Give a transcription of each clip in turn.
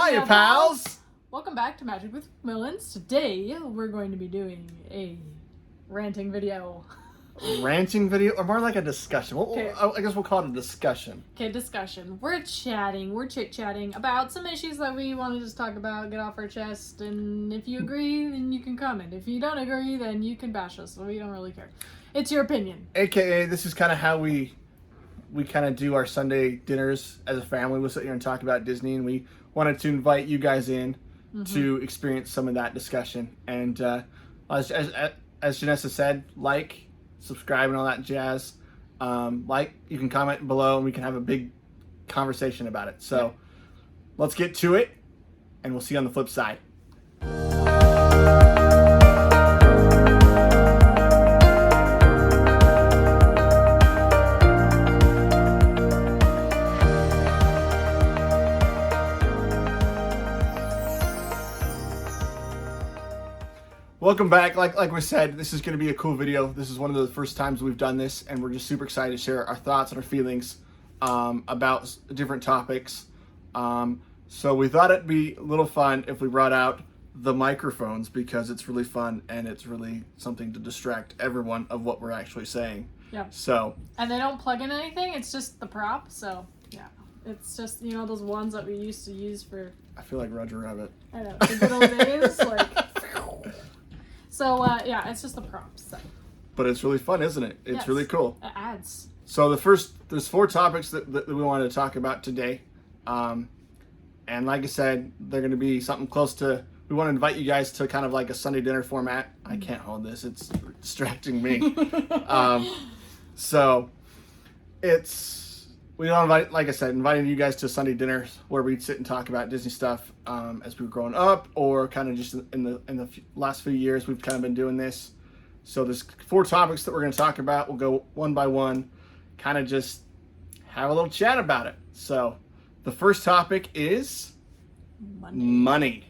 Hiya, pals! Welcome back to Magic with Millens. Today, we're going to be doing a ranting video. Ranting video? Or more like a discussion. Okay. I guess we'll call it a discussion. Okay, discussion. We're chit-chatting about some issues that we want to just talk about, get off our chest, and if you agree, then you can comment. If you don't agree, then you can bash us, so we don't really care. It's your opinion. AKA, this is kind of how we kind of do our Sunday dinners as a family. We'll sit here and talk about Disney, and we wanted to invite you guys in to experience some of that discussion. And as Janessa said, like, subscribe, and all that jazz. You can comment below, and we can have a big conversation about it. So let's get to it, and we'll see you on the flip side. Welcome back. Like we said, this is going to be a cool video. This is one of the first times we've done this, and we're just super excited to share our thoughts and our feelings about different topics. So we thought it'd be a little fun if we brought out the microphones, because it's really fun and it's really something to distract everyone of what we're actually saying. Yeah. So. And they don't plug in anything. It's just the prop. So yeah, it's just, you know, those ones that we used to use for. I feel like Roger Rabbit. I know, the good old days, like. So, yeah, it's just the props. So. But it's really fun, isn't it? It's really cool. It adds. So there's 4 topics that we wanted to talk about today. And like I said, they're going to be something close to, we want to invite you guys to kind of like a Sunday dinner format. I can't hold this. It's distracting me. So we don't invite, like I said, inviting you guys to Sunday dinners where we'd sit and talk about Disney stuff as we were growing up, or kind of just in the last few years we've kind of been doing this. So there's 4 topics that we're going to talk about. We'll go one by one, kind of just have a little chat about it. So the first topic is money.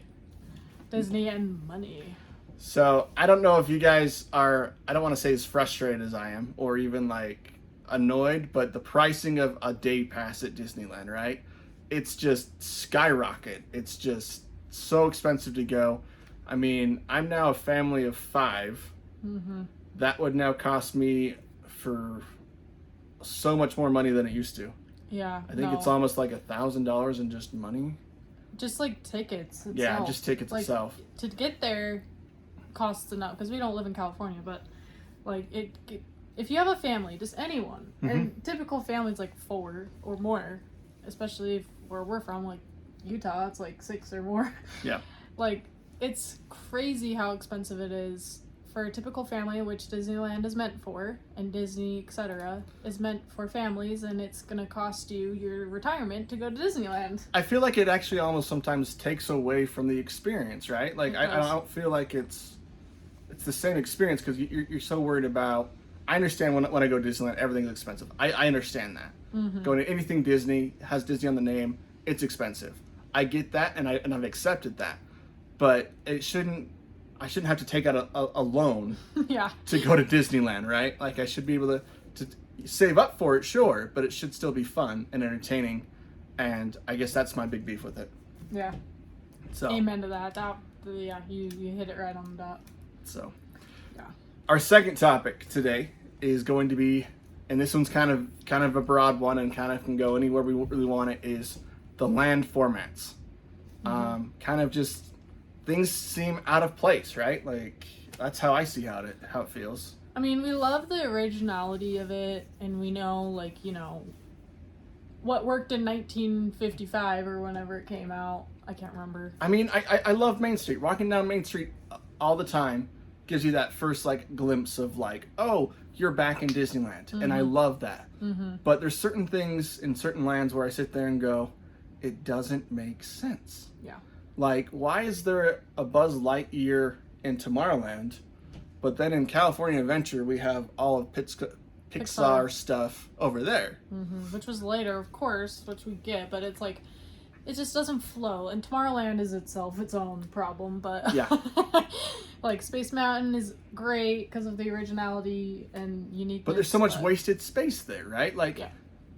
Disney and money. So I don't know if you guys are, I don't want to say as frustrated as I am, or even like annoyed, but the pricing of a day pass at Disneyland, right? It's just skyrocket. It's just so expensive to go. I mean, I'm now a family of 5. That would now cost me for so much more money than it used to. Yeah. I think it's almost like $1,000 in just money. Just like tickets itself. Yeah, just tickets itself. To get there costs enough, because we don't live in California, but like if you have a family, just anyone, and typical families like 4 or more, especially if where we're from, like Utah, it's like 6 or more. Yeah. Like, it's crazy how expensive it is for a typical family, which Disneyland is meant for, and Disney, etc., is meant for families, and it's gonna cost you your retirement to go to Disneyland. I feel like it actually almost sometimes takes away from the experience, right? Like, I don't feel like it's the same experience, because you're so worried about. I understand when I go to Disneyland, everything's expensive. I understand that. Going to anything Disney, has Disney on the name, it's expensive. I get that, and I've accepted that. But I shouldn't have to take out a loan to go to Disneyland, right? Like, I should be able to save up for it, sure, but it should still be fun and entertaining. And I guess that's my big beef with it. Yeah. So. Amen to that. Yeah, you hit it right on the dot. So. Yeah. Our second topic today is going to be, and this one's kind of a broad one and kind of can go anywhere we really want it, is the land formats. Kind of just things seem out of place, right? Like, that's how I see how it feels. I mean, we love the originality of it, and we know, like, you know, what worked in 1955 or whenever it came out. I can't remember. I mean, I love Main Street. Walking down Main Street all the time gives you that first, like, glimpse of, like, oh, you're back in Disneyland. And I love that. But there's certain things in certain lands where I sit there and go, it doesn't make sense. Yeah. Like, why is there a Buzz Lightyear in Tomorrowland, but then in California Adventure we have all of Pixar stuff over there? Which was later, of course, which we get, but it's like, it just doesn't flow. And Tomorrowland is itself its own problem, but yeah. Like, Space Mountain is great because of the originality and uniqueness. But there's so much wasted space there, right? Like,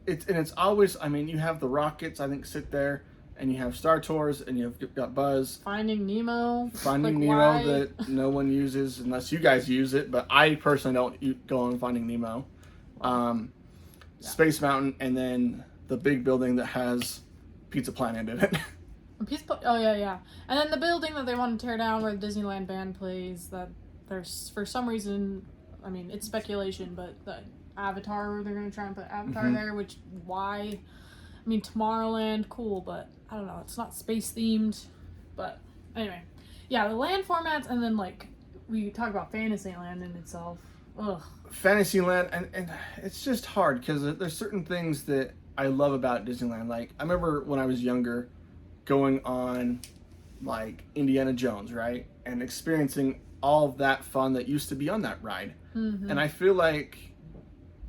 it's always, I mean, you have the rockets, I think, sit there. and you have Star Tours, and you've got Buzz. Finding Nemo. Finding Like, Nemo why? that no one uses unless you guys use it, but I personally don't go on Finding Nemo. Space Mountain, and then the big building that has Pizza Planet in it. Oh yeah. And then the building that they want to tear down where the Disneyland band plays, that there's, for some reason, I mean, it's speculation, but the Avatar, they're going to try and put Avatar there, which, why? I mean, Tomorrowland, cool, but I don't know, it's not space themed. But anyway, yeah, the land formats, and then, like, we talk about Fantasyland in itself. Ugh. Fantasyland, and it's just hard because there's certain things that I love about Disneyland. Like, I remember when I was younger going on, like, Indiana Jones, right? And experiencing all of that fun that used to be on that ride. And I feel like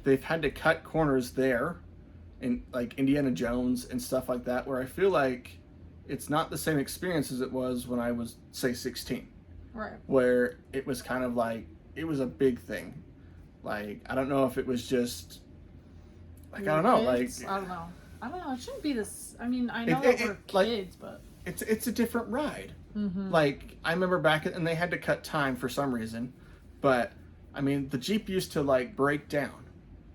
they've had to cut corners there in, like, Indiana Jones and stuff like that, where I feel like it's not the same experience as it was when I was, say, 16. Right. Where it was kind of like, it was a big thing. Like, I don't know if it was just, like, I don't know, like... I don't know, it shouldn't be this, I mean, I know that we're kids, but... It's a different ride. Like, I remember back, and they had to cut time for some reason, but, I mean, the Jeep used to, like, break down.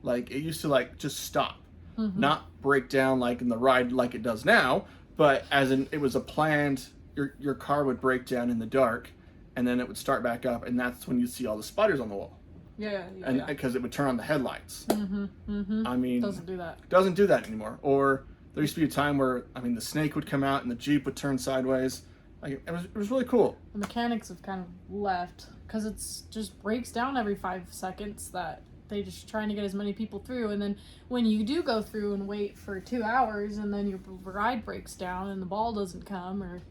Like, it used to, like, just stop. Not break down, like, in the ride like it does now, but as in, it was a planned, your car would break down in the dark, and then it would start back up, and that's when you'd see all the spiders on the wall. Yeah. And because it would turn on the headlights. I mean, doesn't do that. Doesn't do that anymore. Or there used to be a time where, I mean, the snake would come out and the Jeep would turn sideways. Like, it was really cool. The mechanics have kind of left because it's just breaks down every 5 seconds, that they just trying to get as many people through, and then when you do go through and wait for 2 hours, and then your ride breaks down and the ball doesn't come, or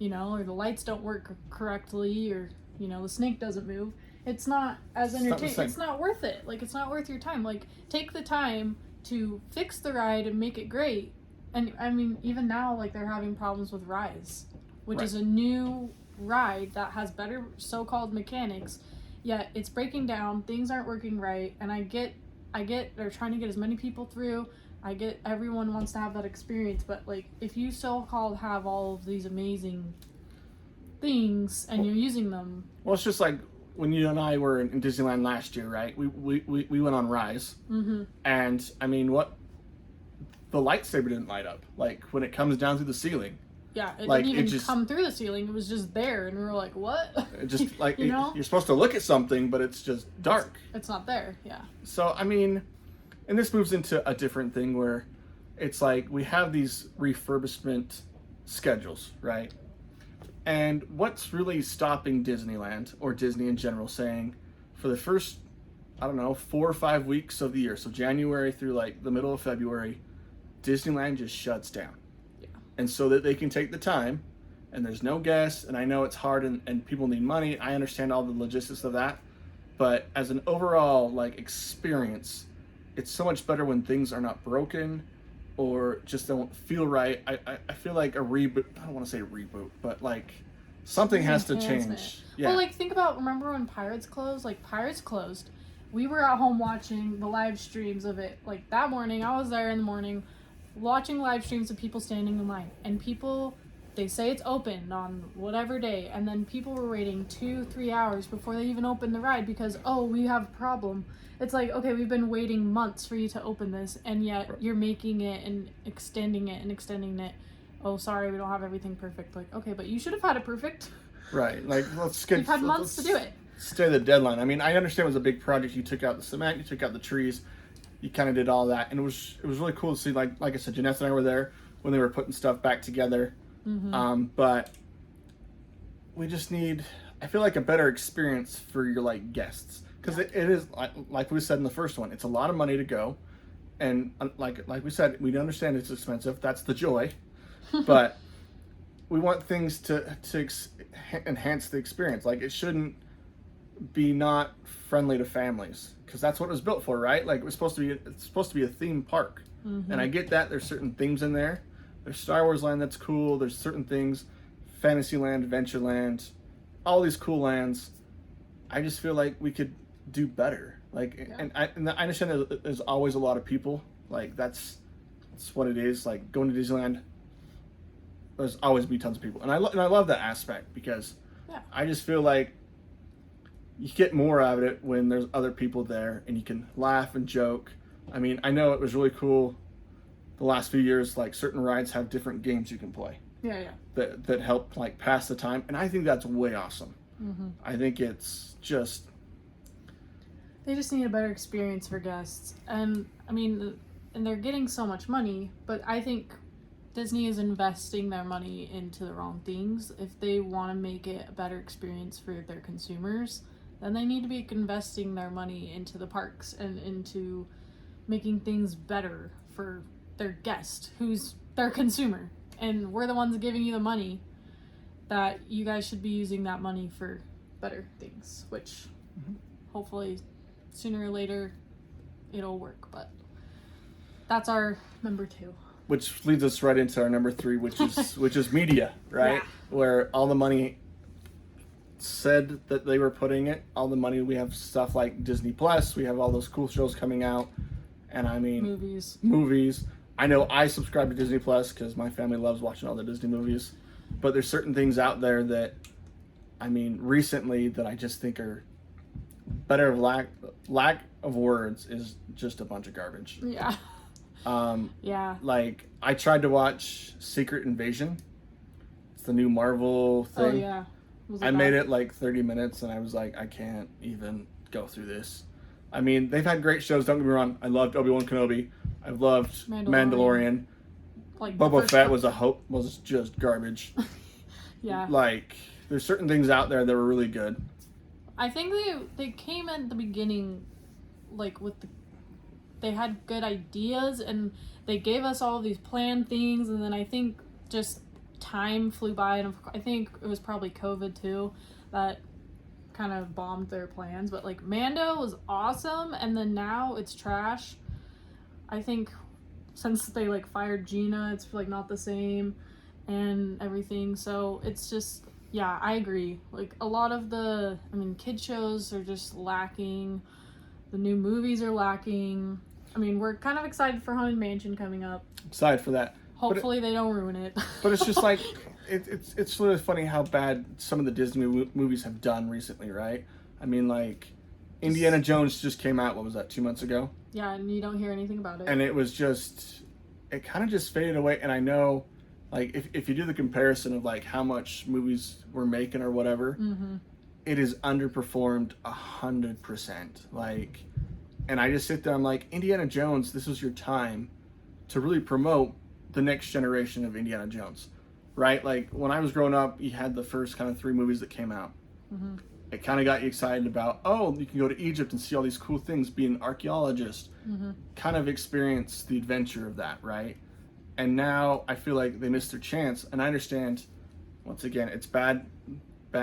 or the lights don't work correctly, or the snake doesn't move. It's not as entertaining. It's not worth it. Like, it's not worth your time. Like, take the time to fix the ride and make it great. And I mean, even now, like, they're having problems with Rise, which is a new ride that has better so-called mechanics, yet it's breaking down. Things aren't working right. And I get they're trying to get as many people through. I get everyone wants to have that experience, but, like, if you so-called have all of these amazing things and you're using them, well, it's just like when you and I were in Disneyland last year, right? We went on Rise, and I mean, the lightsaber didn't light up. Like, when it comes down through the ceiling. Yeah, it like, didn't even come through the ceiling. It was just there, and we were like, "What?" It just like you're supposed to look at something, but it's just dark. It's not there. Yeah. So I mean, and this moves into a different thing where it's like we have these refurbishment schedules, right? And what's really stopping Disneyland, or Disney in general, saying for the first, I don't know, 4 or 5 weeks of the year, so January through, like, the middle of February, Disneyland just shuts down. Yeah. And so that they can take the time, and there's no guests, and I know it's hard and people need money. I understand all the logistics of that. But as an overall, like, experience, it's so much better when things are not broken or just don't feel right. I feel like a reboot, I don't want to say reboot, but, like, something has to change. Yeah. Well, like, remember when Pirates closed? Like, Pirates closed. We were at home watching the live streams of it. Like, that morning, I was there in the morning watching live streams of people standing in line. And people, they say it's open on whatever day. And then people were waiting 2-3 hours before they even opened the ride because, oh, we have a problem. It's like, okay, we've been waiting months for you to open this, and yet you're making it and extending it and extending it. Oh, sorry, we don't have everything perfect. Like, okay, but you should have had it perfect. Right. Like, you've had months to do it. Stay the deadline. I mean, I understand it was a big project. You took out the cement, you took out the trees, you kind of did all that, and it was really cool to see. Like I said, Janessa and I were there when they were putting stuff back together. But we just need, I feel like, a better experience for your, like, guests. Because it is, like we said in the first one, it's a lot of money to go. And like we said, we understand it's expensive. That's the joy. But we want things to enhance the experience. Like, it shouldn't be not friendly to families. Because that's what it was built for, right? Like, it's supposed to be a theme park. And I get that. There's certain themes in there. There's Star Wars Land that's cool. There's certain things. Fantasyland, Adventureland. All these cool lands. I just feel like we could do better. Like, and I understand that there's always a lot of people. Like, that's what it is. Like, going to Disneyland, there's always be tons of people, and I love that aspect because Yeah. I just feel like you get more out of it when there's other people there and you can laugh and joke. I mean, I know it was really cool the last few years, like certain rides have different games you can play Yeah. that help like pass the time, and I think that's way awesome. Mm-hmm. I think it's just They just need a better experience for guests. And I mean, and they're getting so much money, but I think Disney is investing their money into the wrong things. If they want to make it a better experience for their consumers, then they need to be investing their money into the parks and into making things better for their guest, who's their consumer. And we're the ones giving you the money, that you guys should be using that money for better things, which hopefully sooner or later it'll work. But that's our number 2. which leads us right into our number 3, which is media, right? Yeah. Where all the money said that they were putting it, all the money, we have stuff like Disney Plus, we have all those cool shows coming out, and I mean movies. I know I subscribe to Disney Plus because my family loves watching all the Disney movies, but there's certain things out there that, I mean, recently that I just think are better. Lack of words is just a bunch of garbage. Yeah. Yeah. Like, I tried to watch Secret Invasion. It's the new Marvel thing. Oh yeah. I made it like 30 minutes and I was like, I can't even go through this. I mean, they've had great shows, don't get me wrong. I loved Obi-Wan Kenobi. I've loved Mandalorian. Like Boba Fett was just garbage. Yeah. Like, there's certain things out there that were really good. I think they came at the beginning, like they had good ideas and they gave us all these planned things, and then I think just time flew by, and I think it was probably COVID too that kind of bombed their plans. But like Mando was awesome, and then now it's trash. I think since they like fired Gina, it's like not the same and everything. So it's just, yeah, I agree. Like a lot of kid shows are just lacking. The new movies are lacking. I mean, we're kind of excited for Haunted Mansion coming up. Excited for that. Hopefully they don't ruin it. But it's just like, it's really funny how bad some of the Disney movies have done recently, right? I mean, like, Indiana Jones just came out, what was that, 2 months ago? Yeah, and you don't hear anything about it. And it was just, it kind of just faded away. And I know, like, if you do the comparison of, like, how much movies we're making or whatever, it is underperformed 100%. Like, and I just sit there, I'm like, Indiana Jones, this is your time to really promote the next generation of Indiana Jones, right? Like, when I was growing up, you had the first kind of 3 movies that came out. It kind of got you excited about, oh, you can go to Egypt and see all these cool things, be an archaeologist, kind of experience the adventure of that, right? And now I feel like they missed their chance. And I understand, once again, it's bad, I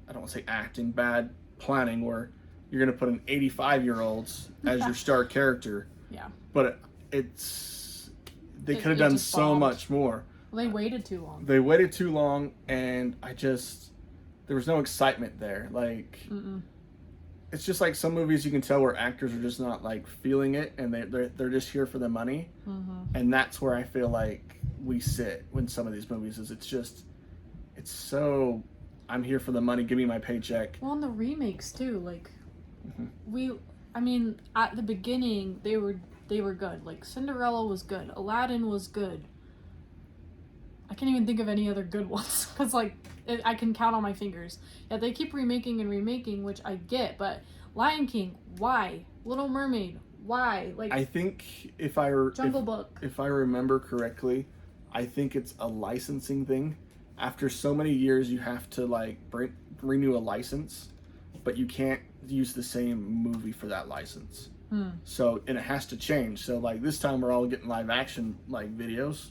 don't want to say acting, bad planning where you're going to put an 85-year-old as your star character. Yeah. But they could have done so much more. Well, they waited too long. They waited too long, and there was no excitement there. Like, it's just like some movies you can tell where actors are just not like feeling it, and they're just here for the money. And that's where I feel like we sit when some of these movies is it's so, I'm here for the money, give me my paycheck. Well, and the remakes too, like at the beginning they were good. Like Cinderella was good, Aladdin was good. I can't even think of any other good ones because I can count on my fingers. Yeah, they keep remaking and remaking, which I get, but Lion King, why? Little Mermaid, why? Like, I think Jungle Book. If I remember correctly, I think it's a licensing thing. After so many years, you have to like renew a license, but you can't use the same movie for that license. So, and it has to change. So like this time we're all getting live action like videos.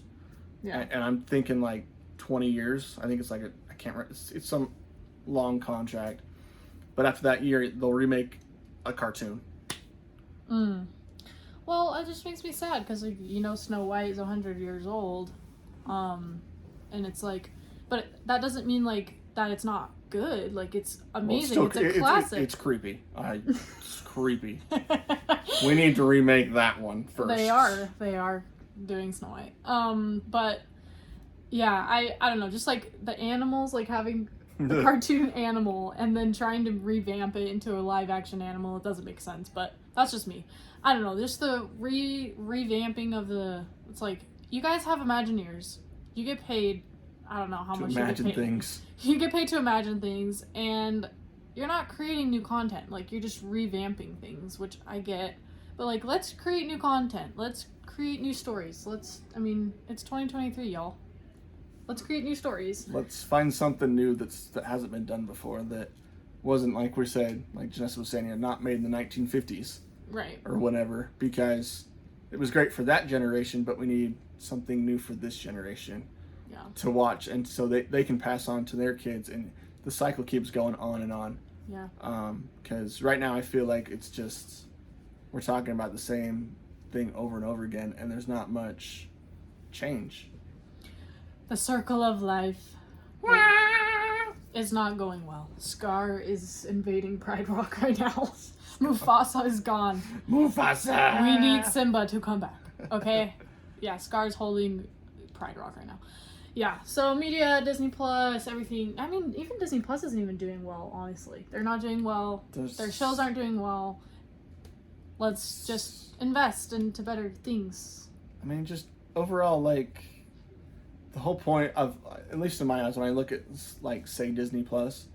Yeah. And I'm thinking like 20 years. I think it's like I can't remember. It's some long contract. But after that year, they'll remake a cartoon. Well, it just makes me sad because, like, Snow White is 100 years old. And it's like, but that doesn't mean like that it's not good. Like, it's amazing. Well, it's a classic. It's creepy. It's creepy. We need to remake that one first. They are doing Snow White. But Yeah, I don't know, just like the animals, like having a cartoon animal and then trying to revamp it into a live action animal, it doesn't make sense, but that's just me. I don't know, just the revamping of the, it's like, you guys have Imagineers. You get paid, I don't know how much you get imagine paid. things. You get paid to imagine things, and you're not creating new content. Like, you're just revamping things, which I get. But, like, let's create new content. Let's create new stories. It's 2023, y'all. Let's create new stories. Let's find something new that hasn't been done before, that wasn't, like we said, like Janessa was saying, not made in the 1950s. Right. Or whatever, because it was great for that generation, but we need something new for this generation to watch, and so they can pass on to their kids, and the cycle keeps going on and on. Yeah. Because right now I feel like it's just, we're talking about the same thing over and over again, and there's not much change. The circle of life is not going well. Scar is invading Pride Rock right now. Mufasa is gone. Mufasa! We need Simba to come back, okay? Yeah, Scar's holding Pride Rock right now. Yeah, so media, Disney Plus, everything. I mean, even Disney Plus isn't even doing well, honestly. They're not doing well. Their shows aren't doing well. Let's just invest into better things. I mean, just overall, like, the whole point of, at least in my eyes, when I look at, like, say, Disney Plus,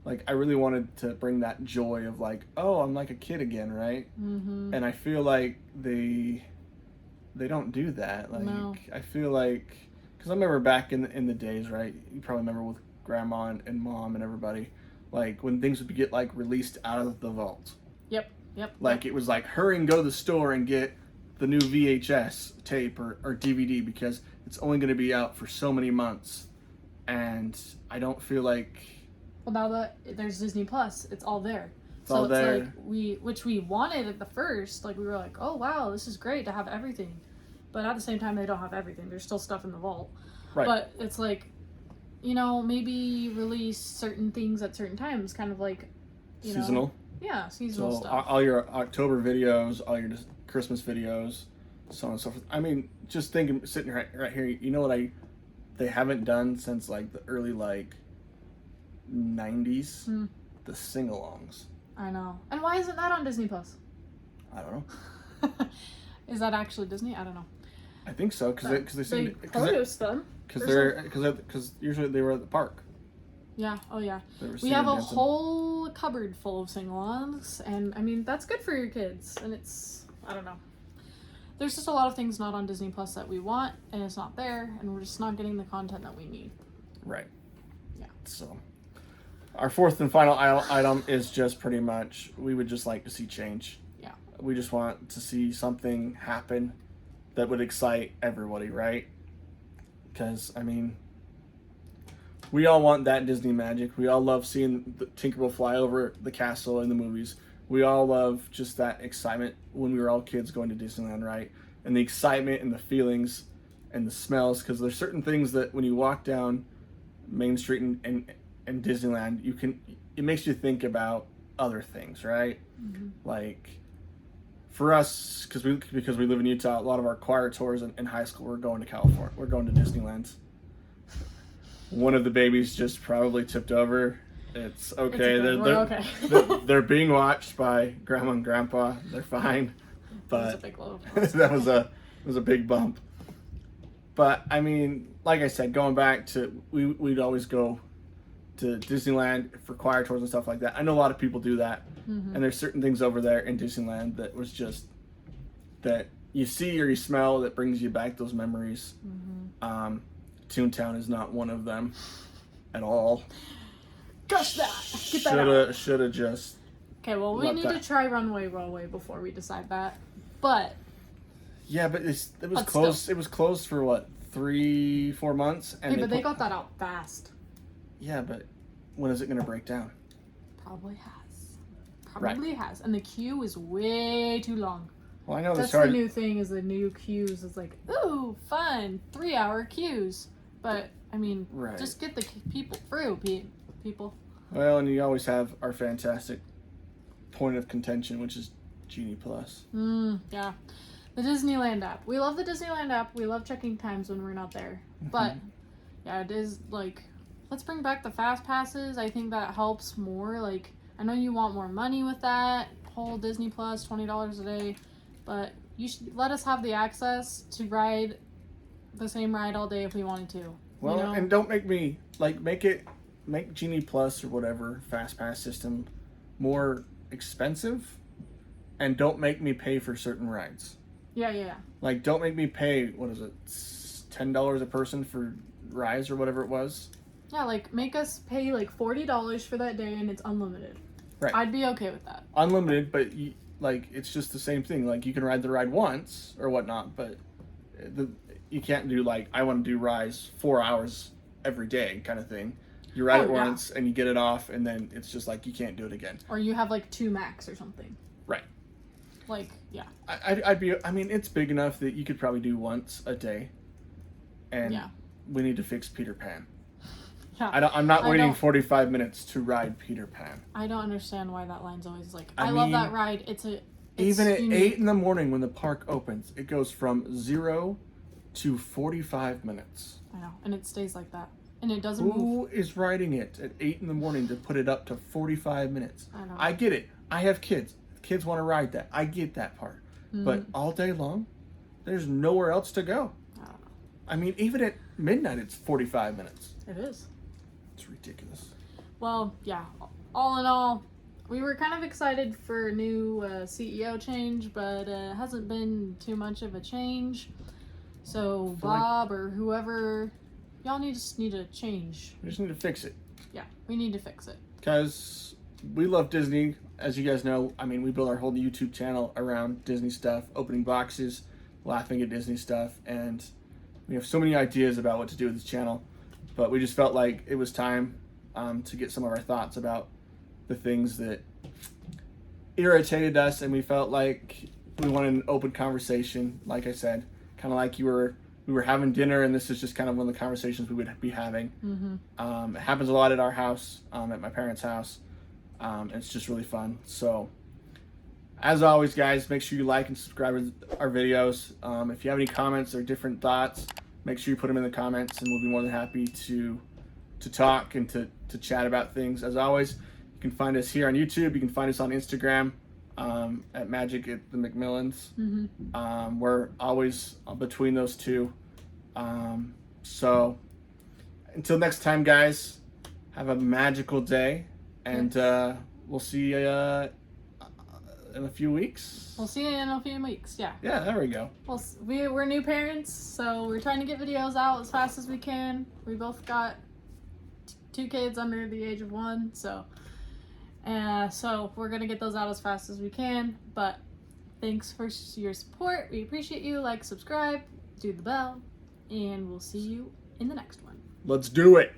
like, I really wanted to bring that joy of, like, oh, I'm like a kid again, right? Mm-hmm. And I feel like they don't do that. Like, No. I feel like, because I remember back in the days, right? You probably remember with Grandma and Mom and everybody, like, when things would get, like, released out of the vault. Yep. Like, it was like, hurry and go to the store and get the new VHS tape or DVD, because it's only going to be out for so many months. And I don't feel like... Well, now there's Disney Plus, it's all there. All there. Like, which we wanted at the first, like, we were like, oh, wow, this is great to have everything. But at the same time, they don't have everything. There's still stuff in the vault. Right. But it's like, maybe release certain things at certain times, kind of like, Seasonal. Yeah, seasonal So stuff. all your October videos, all your Christmas videos, so on and so forth. I mean, just thinking, sitting right here, you know what they haven't done since, like, the early, like, 90s? The sing-alongs. I know. And why isn't that on Disney Plus? I don't know. Is that actually Disney? I don't know. I think so, because they produced them. Because usually they were at the park. Yeah. Oh yeah. We have a whole cupboard full of sing-alongs, and I mean that's good for your kids. And it's, I don't know. There's just a lot of things not on Disney Plus that we want, and it's not there, and we're just not getting the content that we need. Right. Yeah. So, our fourth and final item is just pretty much, we would just like to see change. Yeah. We just want to see something happen that would excite everybody, right? Because, I mean, we all want that Disney magic. We all love seeing the Tinkerbell fly over the castle in the movies. We all love just that excitement when we were all kids going to Disneyland, right? And the excitement and the feelings and the smells, because there's certain things that when you walk down Main Street and Disneyland, it makes you think about other things, right? Mm-hmm. Like, for us, because we live in Utah, a lot of our choir tours in high school, we're going to California. We're going to Disneyland. One of the babies just probably tipped over. It's okay. They're being watched by Grandma and Grandpa. They're fine. But that was a big bump. But I mean, like I said, going back to we'd always go to Disneyland for choir tours and stuff like that. I know a lot of people do that. Mm-hmm. And there's certain things over there in Disneyland that was just, that you see or you smell that brings you back those memories. Mm-hmm. Toontown is not one of them at all. Gosh, get that out. Should have just. Okay, well, we need to try Runway Railway before we decide that. But. Yeah, but it was closed. Still. It was closed for what, 3-4 months? And they got that out fast. Yeah, but when is it going to break down? Probably has. And the queue is way too long. Well, I know that's the new thing, is the new queues. It's like, ooh, fun, 3-hour queues. But, I mean, just get the people through, people. Well, and you always have our fantastic point of contention, which is Genie Plus. Yeah. The Disneyland app. We love the Disneyland app. We love checking times when we're not there. But Yeah, it is like, let's bring back the fast passes. I think that helps more. Like, I know you want more money with that whole Disney Plus, $20 a day, but you should let us have the access to ride the same ride all day if we wanted to. Well, you know? and don't make me make Genie Plus or whatever fast pass system more expensive, and don't make me pay for certain rides. Yeah. Like, don't make me pay, what is it, $10 a person for rides or whatever it was. Yeah, like, make us pay like $40 for that day and it's unlimited. Right. I'd be okay with that. Unlimited, but like, it's just the same thing. Like, you can ride the ride once or whatnot, but you can't do, like, I want to do rides 4 hours every day kind of thing. You ride it once and you get it off, and then it's just like you can't do it again. Or you have like 2 max or something. Right. Like, yeah. I'd be. I mean, it's big enough that you could probably do once a day. And we need to fix Peter Pan. Yeah. I'm not waiting 45 minutes to ride Peter Pan. I don't understand why that line's always like. I love that ride. It's even at unique. 8 in the morning when the park opens, it goes from 0 to 45 minutes. I know, and it stays like that. And it doesn't move. Who is riding it at 8 in the morning to put it up to 45 minutes? I know. I get it. I have kids. Kids want to ride that. I get that part. Mm-hmm. But all day long, there's nowhere else to go. I don't know. I mean, even at midnight, it's 45 minutes. It is. It's ridiculous. Well, yeah. All in all, we were kind of excited for a new CEO change, but it hasn't been too much of a change. So Bob or whoever, y'all just need to change. We just need to fix it. Yeah, we need to fix it. Because we love Disney. As you guys know, I mean, we built our whole YouTube channel around Disney stuff, opening boxes, laughing at Disney stuff, and we have so many ideas about what to do with this channel. But we just felt like it was time to get some of our thoughts about the things that irritated us, and we felt like we wanted an open conversation, like I said, kind of like we were having dinner, and this is just kind of one of the conversations we would be having. Mm-hmm. It happens a lot at our house, at my parents' house. It's just really fun. So, as always, guys, make sure you like and subscribe to our videos. If you have any comments or different thoughts, make sure you put them in the comments, and we'll be more than happy to talk and to chat about things. As always, you can find us here on YouTube. You can find us on Instagram at Magic at the McMillans. Mm-hmm. We're always between those two. So, until next time, guys, have a magical day, and we'll see you in a few weeks. We'll see you in a few weeks. Yeah. Yeah, there we go. Well, we're new parents, so we're trying to get videos out as fast as we can. We both got 2 kids under the age of 1, so we're gonna get those out as fast as we can. But thanks for your support. We appreciate you. Like, subscribe, do the bell, and we'll see you in the next one. Let's do it.